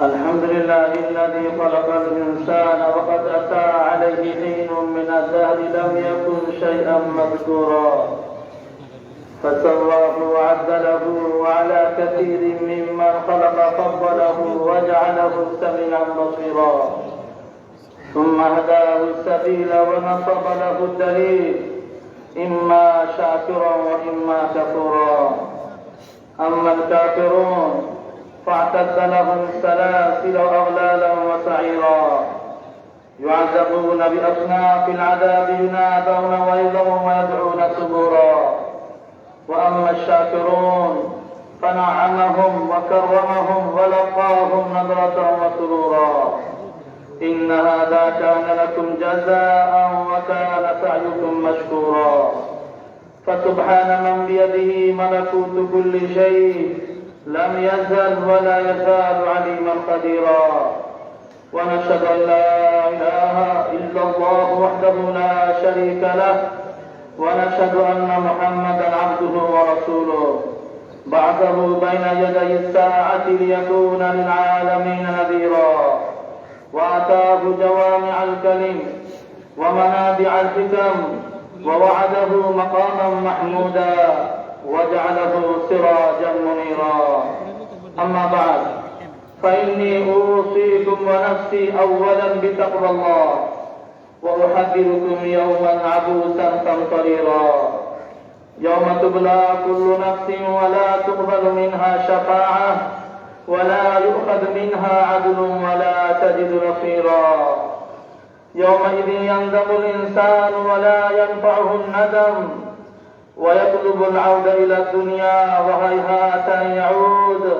الحمد لله الذي خلق الإنسان وقد أتى عليه حين من الدهر لم يكن شيئا مذكورا فسواه وعدله وعلى كثير ممن خلق فضله وجعله سميعا بصيرا ثم هداه السبيل ونصب له الدليل إما شاكرا وإما كفورا أما الكافرون فاعتد لهم سلاسل وأغلالا وسعيرا يعذبون بأصناف العذاب ينادون ويلهم ويدعون ثبورا وأما الشاكرون فنعمهم وكرمهم ولقاهم نضرة وسرورا إن هذا كان لكم جزاء وكان سعيكم مشكورا فسبحان من بيده ملكوت كل شيء لم يزل ولا يزال عليما قديرا ونشهد أن لا إله إلا الله وحده لا شريك له ونشهد أن محمدا عبده ورسوله بعثه بين يدي الساعة ليكون للعالمين نذيرا وآتاه جوامع الكلم ومنابع الحكم ووعده مقاما محمودا وجعله سراجا منيرا أما بعد فإني أوصيكم ونفسي أولا بتقوى الله وأحذركم يوما عبوسا قمطريرا يوم تبلى كل نفس ولا تقبل منها شفاعة ولا يؤخذ منها عدل ولا تجد نصيرا يومئذ يندم الإنسان ولا ينفعه الندم ويطلب العودة إلى الدنيا وهيهات أن يعود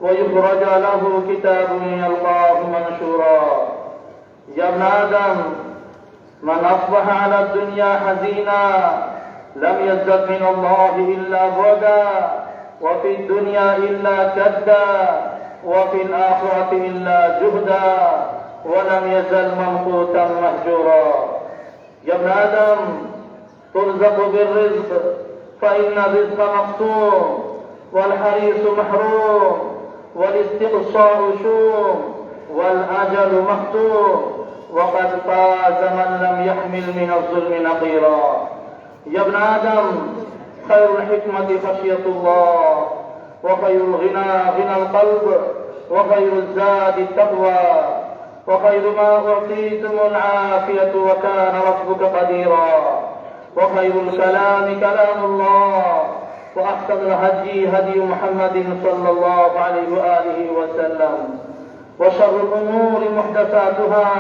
ويخرج له كتاب يلقاه منشورا يا ابن آدم من أصبح على الدنيا حزينا لم يزدد من الله إلا بعدا، وفي الدنيا إلا كدا، وفي الآخرة إلا جهدا، ولم يزل ممقوتا مهجورا. يا ابن آدم ترزق بالرزق، فإن الرزق مقسوم، والحريص محروم، والاستقصاء شوم، والأجل مختوم، وقد فاز من لم يحمل من الظلم نقيرا. يا ابن آدم خير الحكمة خشية الله، وخير الغنى غنى القلب، وخير الزاد التقوى، وخير ما أعطيتم العافية وكان ربك قديرا، وخير الكلام كلام الله، وأحسن الهدي هدي محمد صلى الله عليه وآله وسلم، وشر الأمور محدثاتها،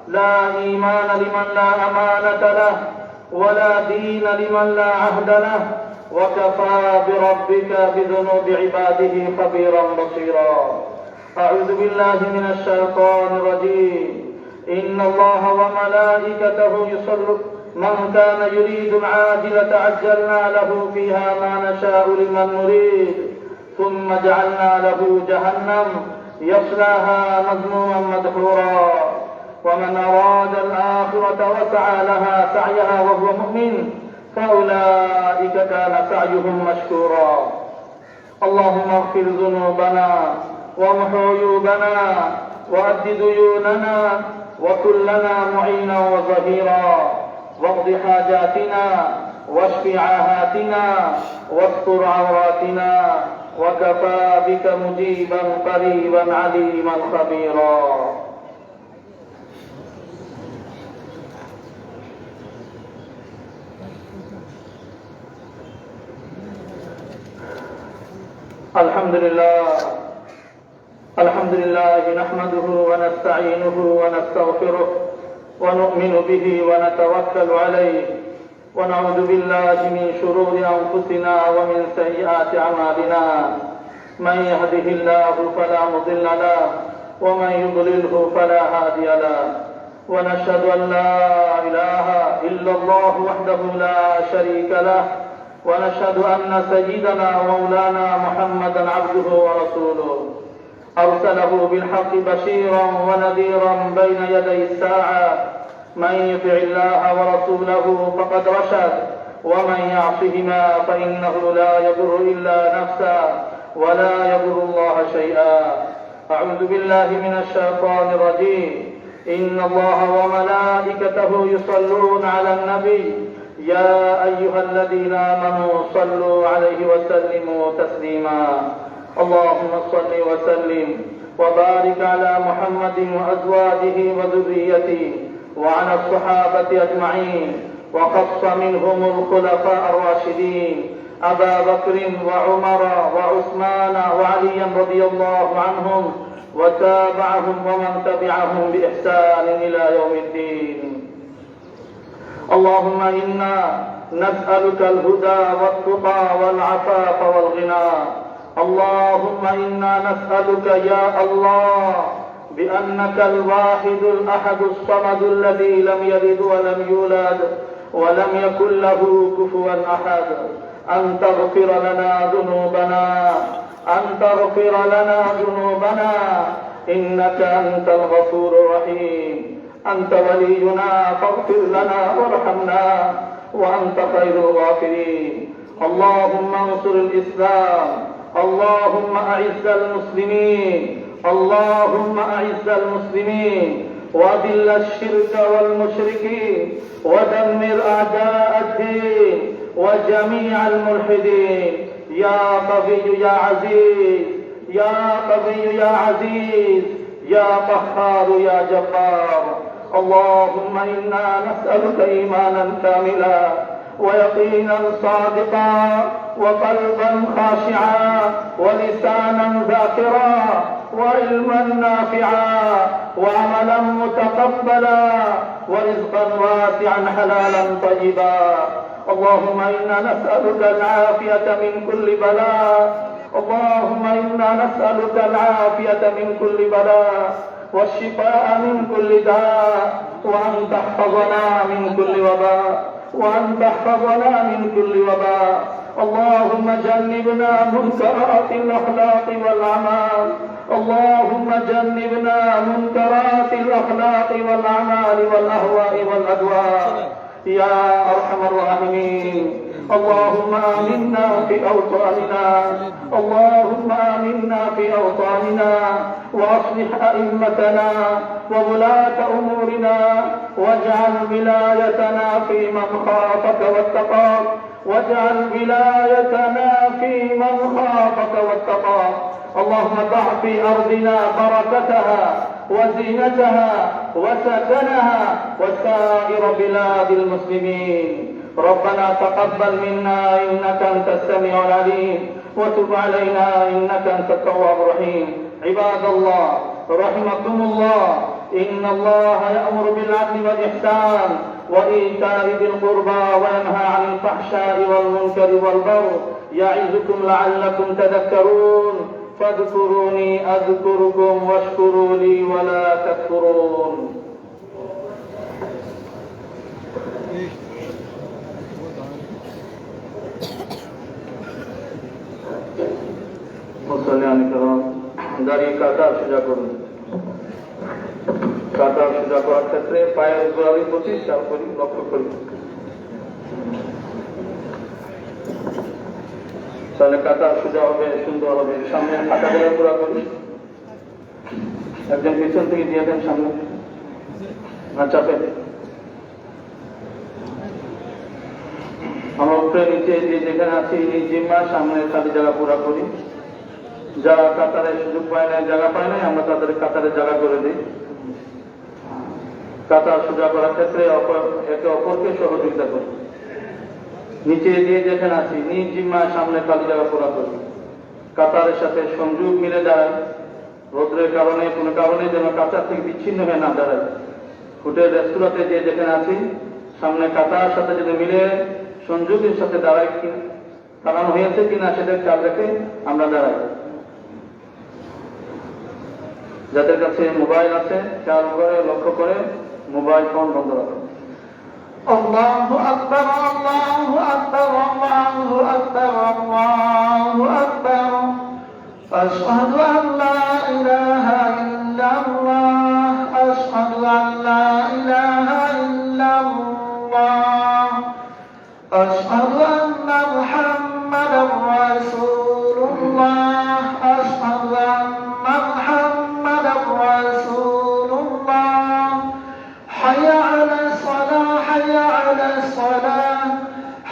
لا إيمان لمن لا أمانة له، ولا دين لمن لا عهد له، وكفى بربك بذنوب عباده خبيرا بصيرا. أعوذ بالله من الشيطان الرجيم. إن الله وملائكته يصلون، من كان يريد العاجلة عجلنا له فيها ما نشاء لمن نريد، ثم جعلنا له جهنم يصلاها مذموما مدحورا. ومن أراد الآخرة وسعى لها سعيها وهو مؤمن فأولئك كان سعيهم مشكورا. اللهم اغفر ذنوبنا وامح عيوبنا وأد ديوننا، وكن لنا معينا وظهيرا، واقض حاجاتنا واشف عاهاتنا واستر عوراتنا، وكفى بك مجيبا قريبا عليما خبيرا. الحمد لله نحمده ونستعينه ونستغفره ونؤمن به ونتوكل عليه، ونعوذ بالله من شرور أنفسنا ومن سيئات أعمالنا. من يهده الله فلا مضل له، ومن يضلله فلا هادي له، ونشهد أن لا إله إلا الله وحده لا شريك له، ونشهد أن سيدنا ومولانا محمدا عبده ورسوله، أرسله بالحق بشيرا ونذيرا بين يدي الساعة. من يطع الله ورسوله فقد رشد، ومن يعصهما فإنه لا يضر إلا نفسه ولا يضر الله شيئا. أعوذ بالله من الشيطان الرجيم. إن الله وملائكته يصلون على النبي، يا أيها الذين آمنوا صلوا عليه وسلموا تسليما. اللهم صل وسلم وبارك على محمد وأزواجه وذريته وعلى الصحابة أجمعين، وخص منهم الخلفاء الراشدين أبا بكر وعمر وعثمان وعليا رضي الله عنهم، وتابعهم ومن تبعهم بإحسان إلى يوم الدين. اللهم إنا نسألك الهدى والتقى والعفاف والغنى. اللهم إنا نسألك يا الله بأنك الواحد الأحد الصمد الذي لم يلد ولم يولد ولم يكن له كفوا أحد، أن تغفر لنا ذنوبنا، إنك أنت الغفور الرحيم. أنت ولينا فاغفر لنا وارحمنا، وأنت خير الغافرين. اللهم انصر الإسلام، اللهم أعز المسلمين، وأذل الشرك والمشركين، ودمر أعداء الدين وجميع الملحدين. يا قوي يا عزيز، يا قهار يا جبار. اللهم إنا نسألك إيمانا كاملا، ويقينا صادقا، وقلبا خاشعا، ولسانا ذاكرا، وعلما نافعا، وعملا متقبلا، ورزقا واسعا حلالا طيبا. اللهم إنا نسألك العافية من كل بلاء، والشفاء من كل داء، وأن تحفظنا من كل وباء، وأن تحفظنا من كل وباء. اللهم جنبنا منكرات الأخلاق والأعمال. اللهم جنبنا منكرات الأخلاق والأعمال والأهواء والأدواء يا أرحم الراحمين. اللهم آمنا في أوطاننا. اللهم آمنا في أوطاننا وأصلح أئمتنا وولاة أمورنا واجعل ولايتنا في من خافك واتقاك. واجعل ولايتنا في من خافك واتقاك. اللهم ضع في أرضنا بركتها وزينتها وسكنها وسائر بلاد المسلمين. ربنا تقبل منا إنك أنت السميع العليم وتب علينا إنك أنت التواب الرحيم. عباد الله رحمكم الله، إن الله يأمر بالعدل والإحسان وإيتاء ذي القربى وينهى عن الفحشاء والمنكر والبغي يعظكم لعلكم تذكرون. فاذكروني أذكركم واشكروا لي ولا تكفرون. মুসল্লিয়ান কিরাম, দাঁড়িয়ে কাতার সোজা করুন। কাতার সোজা করার ক্ষেত্রে পায়ের গোড়ালির প্রতি খেয়াল করি, লক্ষ্য করি, তাহলে কাতার সোজা হবে, সুন্দর হবে। সামনে ফাঁকা জায়গা পুরা করি। একজন পিছন থেকে দিয়ে দেন সামনে, না চাপে। আমার উপরে নিচে যে যেখানে আছি জিম্মা সামনে খালি জায়গা পুরা করি। যারা কাতারে সুযোগ পায় না, জায়গা পায় নাই, আমরা তাদের কাতারে জায়গা করে দিই। কাতার সোজা করার ক্ষেত্রে একে অপরকে সহযোগিতা করি। নিচে দিয়ে যেখানে আছি নিজ জিম্মার সামনে খালি জায়গা পুরা করি। কাতারের সাথে সংযোগ মিলে দাঁড়ায়। রোদ্রের কারণে কোনো কারণে যেন কাতার থেকে বিচ্ছিন্ন হয়ে না দাঁড়ায়। হোটেল রেস্তোরাঁতে যে যেখানে আছি সামনে কাতার সাথে যদি মিলে সংযোগের সাথে দাঁড়ায়, দাঁড়ানো হয়েছে কিনা সেটা খেয়াল রেখে আমরা দাঁড়াই। যাদের কাছে মোবাইল আছে খেয়াল করে লক্ষ্য করে মোবাইল ফোন বন্ধ রাখুন। الله أكبر الله أكبر الله أكبر الله أكبر أشهد أن لا إله إلا الله أشهد أن لا إله إلا الله أشهد أن محمدا رسول الله أشهد أن محمدا رسول الله حي على الصلاة حي على الصلاة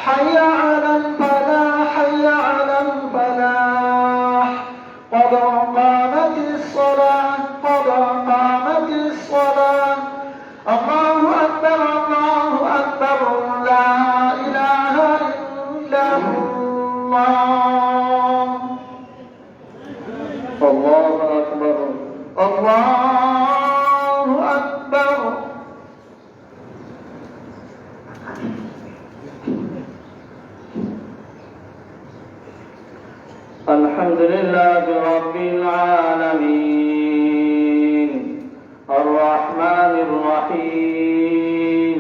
حي على الفلاح حي على الفلاح قد قامت الصلاة قد قامت الصلاة الله أكبر الله أكبر لا إله إلا الله الله أكبر الله أكبر الحمد لله رب العالمين الرحمن الرحيم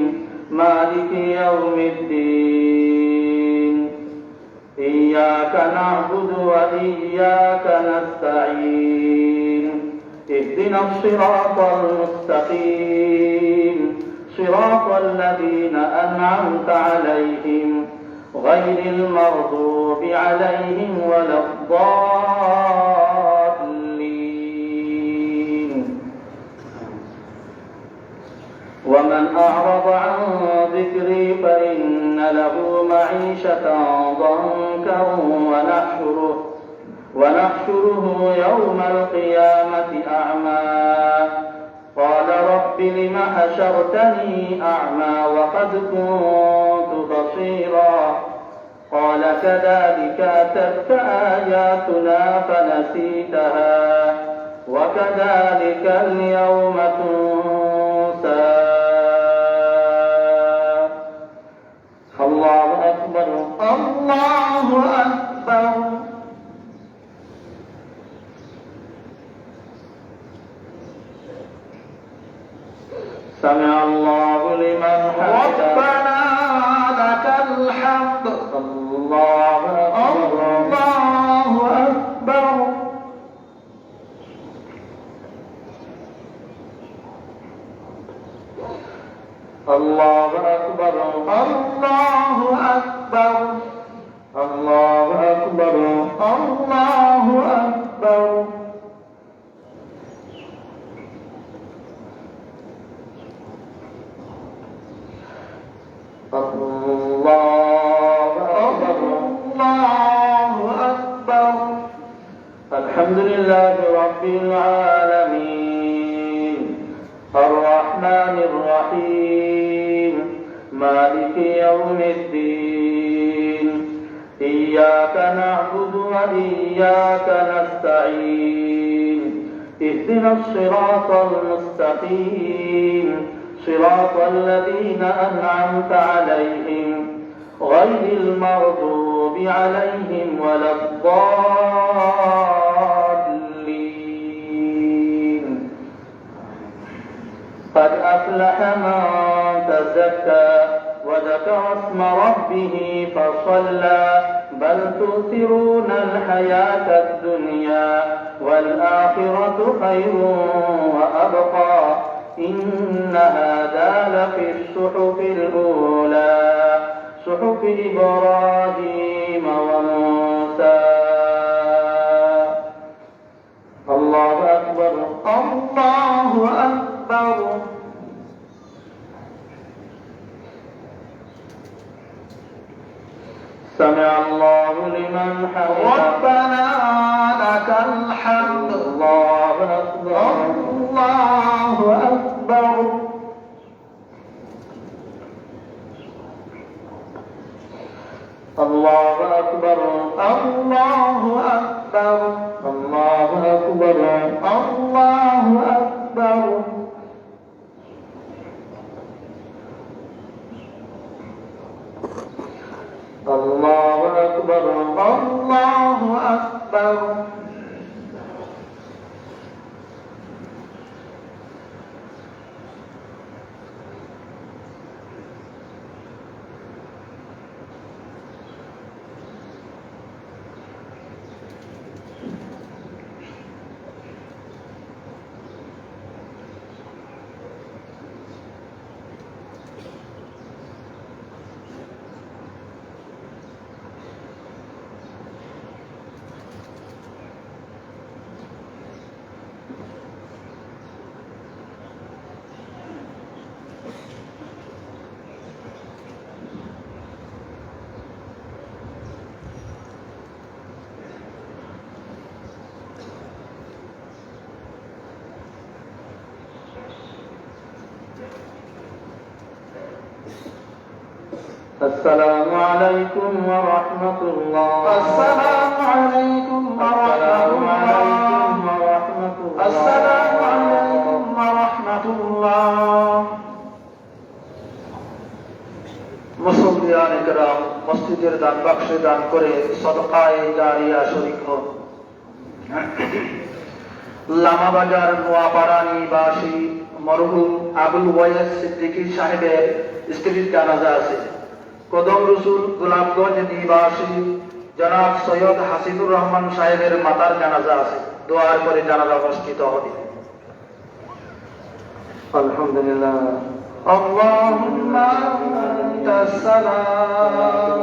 مالك يوم الدين إياك نعبد وإياك نستعين اهدنا الصراط المستقيم صراط الذين أنعمت عليهم غير المغضوب عليهم ولا الضالين. ومن أعرض عن ذكري فإن له معيشة ضنكا ونحشره يوم القيامة أعمى قال رب لم حشرتني أعمى وقد كنت بصيرا قال كذلك أتتك آياتنا فنسيتها وكذلك اليوم تنسى. الله أكبر الله أكبر سمع الله لمن حمده ربنا الحمد لله رب العالمين الرحمن الرحيم مالك يوم الدين إياك نعبد وإياك نستعين اهدنا الصراط المستقيم صراط الذين أنعمت عليهم غير المغضوب عليهم ولا الضالين قد أفلح من تزكى وذكر اسم ربه فصلى بل تؤثرون الحياة الدنيا والآخرة خير وأبقى إن هذا لفي الصحف الأولى صحف إبراهيم وموسى. الله أكبر الله أكبر. سمع الله لمن حمده ربنا لك الحمد. الله أكبر الله أكبر. الله أكبر الله أكبر. الله أكبر الله أكبر. الله أكبر الله أكبر. السلام عليكم ورحمة الله. السلام عليكم ورحمة الله. السلام عليكم ورحمة الله. মুসল্লিয়ান ইকরাম, মসজিদের দান বাক্সে দান করে সদকায়ে জারিয়া শরীক হন। লামাবাজার নোয়াপাড়া নিবাসী মরহুম আবুল ওয়াইস সিদ্দিকী সাহেবের স্ত্রীর জানাজা আছে। কদম রসুল গোলাপগঞ্জ নিবাসী জনাব সৈয়দ হাসিদুর রহমান সাহেবের মাতার জানাজা আছে। দোয়ার করে জানাজা অনুষ্ঠিত হবে। আলহামদুলিল্লাহ। اللهم أنت السلام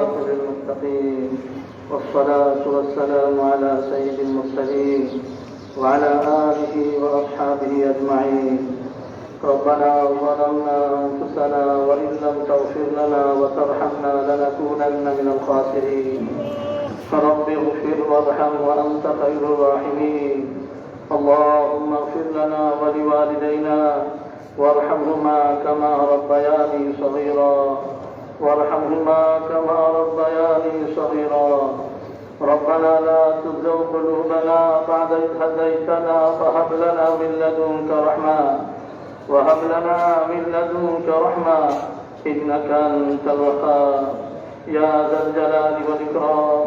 والصلاة والسلام على سيد المرسلين وعلى آله وأصحابه أجمعين. ربنا ظلمنا أنفسنا وإن لم تغفر لنا وترحمنا لنكونن من الخاسرين. فرب اغفر وارحم وأنت خير الراحمين. اللهم اغفر لنا ولوالدينا وارحمهما كما ربياني صغيرا وارحمهما كما ربياني صغيرا. ربنا لا تزغ قلوبنا بعد إذ هديتنا وهب لنا من لدنك رحمة إنك أنت الوهاب. يا ذا الجلال والإكرام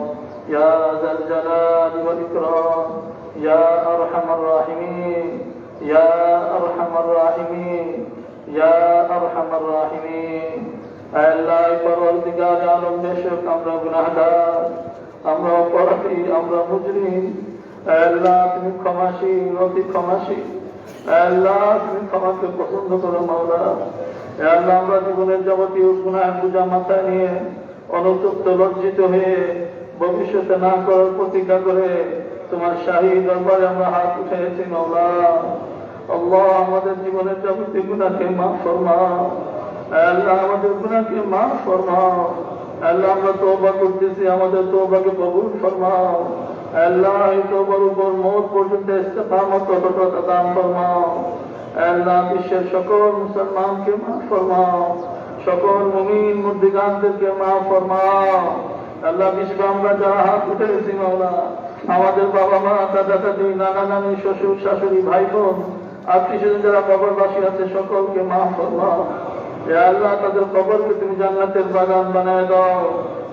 يا ذا الجلال والإكرام يا أرحم الراحمين يا أرحم الراحمين يا أرحم الراحمين. আল্লাহ পরওয়ারদিগার আলম বেশক আমরা গুনাহগার, আমরা অপরাধী, আমরা মুজরিম। আল্লাহ তুমি ক্ষমাশীল, অতি ক্ষমাশীল। আল্লাহ তুমি ক্ষমাকে পছন্দ করো মাওলা। আল্লাহ আমরা জীবনের যাবতীয় গুনাহ বোঝা মাথায় নিয়ে অনুতপ্ত লজ্জিত হয়ে ভবিষ্যতে না করার প্রতিজ্ঞা করে তোমার শাহী দরবারে আমরা হাত উঠেছি মাওলা। আল্লাহ আমাদের জীবনের যাবতীয় গুনাহকে মাফ ফরমাও। আল্লাহ আমাদের গুনাহকে মাফ ফরমাও। আল্লাহ আমরা তওবা করতেছি, আমাদের তওবাকে কবুল ফরমাও। আল্লাহ এই কবর উপর মওত পর্যন্ত ইস্তেকামত অটুটতা দান ফরমাও। আল্লাহ বিশ্বের সকল মুসলমানকে মাফ ফরমাও, সকল মুমিন মুর্দিগানদেরকে মাফ ফরমাও। আল্লাহ বিশ্বে আমরা যারা হাত উঠেছি মাওলা, আমাদের বাবা মা, দাদা দাদি, নানা নানি, শ্বশুর শাশুড়ি, ভাই বোন, আত্মীয় স্বজন যারা কবরবাসী আছে সকলকে মাফ ফরমাও। হে আল্লাহ তাদের কবরকে তুমি জান্নাতের বাগান বানায় দাও,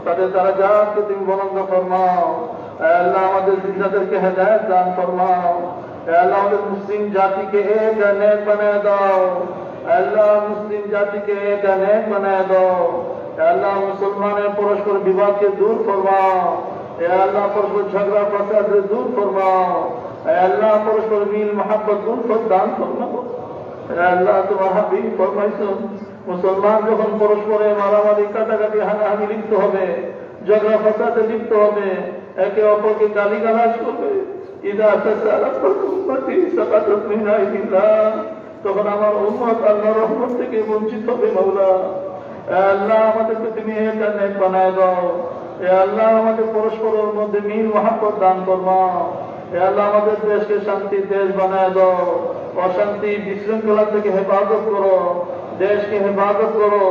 তাদের দারাজাতকে তুমি বুলন্দ ফরমাও। হে আল্লাহ আমাদের জিন্দাদেরকে হেদায়েত দান ফরমাও। হে আল্লাহ আমাদের মুসলিম জাতিকে এক নেক বানায় দাও। আল্লাহ মুসলিম জাতিকে এক নেক বানায় দাও। হে আল্লাহ মুসলমানের পরস্পর বিবাদকে দূর ফরমাও। হে আল্লাহ পরস্পর ঝগড়া ফাসাদকে দূর ফরমাও। হে আল্লাহ পরস্পর মিল মোহাব্বত উলফত দান ফরমাও। হে আল্লাহ তোমার হাবিব ফরমাইছেন মুসলমান যখন পরস্পরে মারামারি কাটাকাটি হানাহানি লিপ্ত হবে, ঝগড়া ফাসাদে লিপ্ত হবে, একে অপরকে গালিগালাজ করবে, ইদা তাসালাফাত উম্মতি সাকাতাত মিন আইদিল্লাহ, তখন আমার উম্মত আল্লাহর রহমত থেকে বঞ্চিত হবে মাওলা। হে আল্লাহ আমাদেরকে তুমি এটা নেক বানায় দাও। হে আল্লাহ আমাদের পরস্পরের মধ্যে মিল মোহাব্বত দান ফরমাও। হে আল্লাহ আমাদের দেশকে শান্তির দেশ বানায় দাও, অশান্তি বিশৃঙ্খলা থেকে হেফাজত করো, দেশকে হেফাজত করো।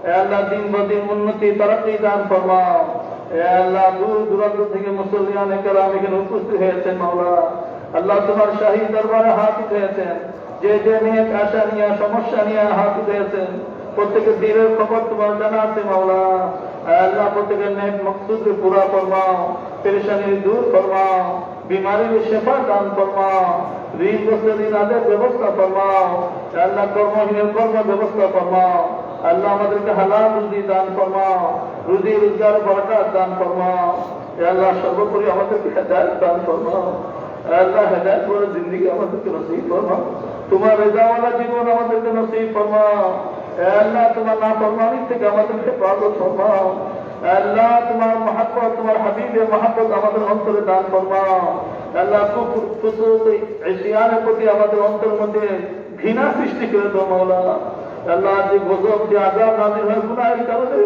হে আল্লাহ দিন বদিন উন্নতি তারাক্কি দান ফরমাও। হে আল্লাহ দূর দূরান্ত থেকে মুসলিয়ানে কেরাম এখানে উপস্থিত হয়েছেন মাওলা। আল্লাহ তোমার শাহী দরবারে হাত উঠেছেন, যে যে নিয়ে আশা নিয়ে সমস্যা নিয়ে হাত উঠেছেন, প্রত্যেকের দিনের খবর তোমার জানা আছে মাওলা। আল্লাহ প্রত্যেকের নেক মকসুদকে পুরা ফরমাও, পেরেশানি দূর ফরমাও, বিমারির শেফা দান ফরমাও, ঋণ গ্রস্তদের আদের ব্যবস্থা ফরমাও। আল্লাহ কর্মহীনের কর্ম ব্যবস্থা ফরমাও। আল্লাহ আমাদেরকে হালাল রুজি দান ফরমাও, রুজি রোজগার বরকত দান ফরমাও। আল্লাহ সর্বোপরি আমাদেরকে হেদায়েত দান ফরমাও। আল্লাহ হেদায়েত করে জিন্দেগি আমাদেরকে নসিব ফরমাও, তোমার রেজাওয়ালা জীবন আমাদেরকে নসিব ফরমাও। আল্লাহ তোমার নাফরমানি থেকে আমাদেরকে হেফাজত ফরমাও। আল্লাহ তোমার মহব্বত, তোমার হাবিবের মহব্বত আমাদের অন্তরে দান ফরমাও। আল্লাহ কুফর ফুসুক ইসিয়ানের প্রতি আমাদের অন্তরের মধ্যে ঘৃণা সৃষ্টি করে দাও মাওলা। আল্লাহ যে গজব, যে আযাব নাযিল হয় গুনাহের কারণে,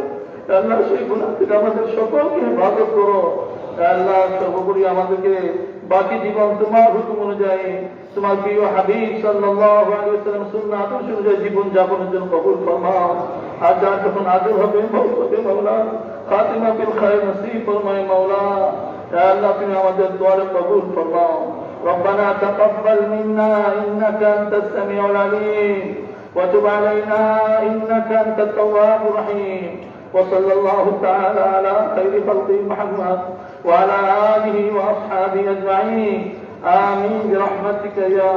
আল্লাহ সেই গুনাহ থেকে আমাদের সকলকে হেফাজত করো। আল্লাহ সর্বোপরি আমাদেরকে বাকি জীবন তোমার হুকুম অনুযায়ী, তোমার প্রিয় হাবিব সাল্লাল্লাহু আলাইহি ওয়াসাল্লাম সুন্নাহ আদর্শ অনুযায়ী জীবন যাপনের জন্য কবুল ফরমাও। আর যার যখন আজর হবে, মওত হবে মাওলা, খাতিমা বিল খায়র নসিব ফরমায় মাওলা। হে আল্লাহ তুমি আমাদের দোয়া কবুল ফরমাও। ربنا تقبل منا إنك أنت السميع العليم وتب علينا إنك أنت التواب الرحيم وصلى الله تعالى على خير خلق محمد وعلى آله وأصحابه أجمعين آمين برحمتك يا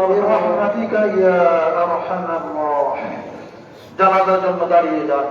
أرحم الراحمين। জানাজার জন্য দাঁড়িয়ে যান।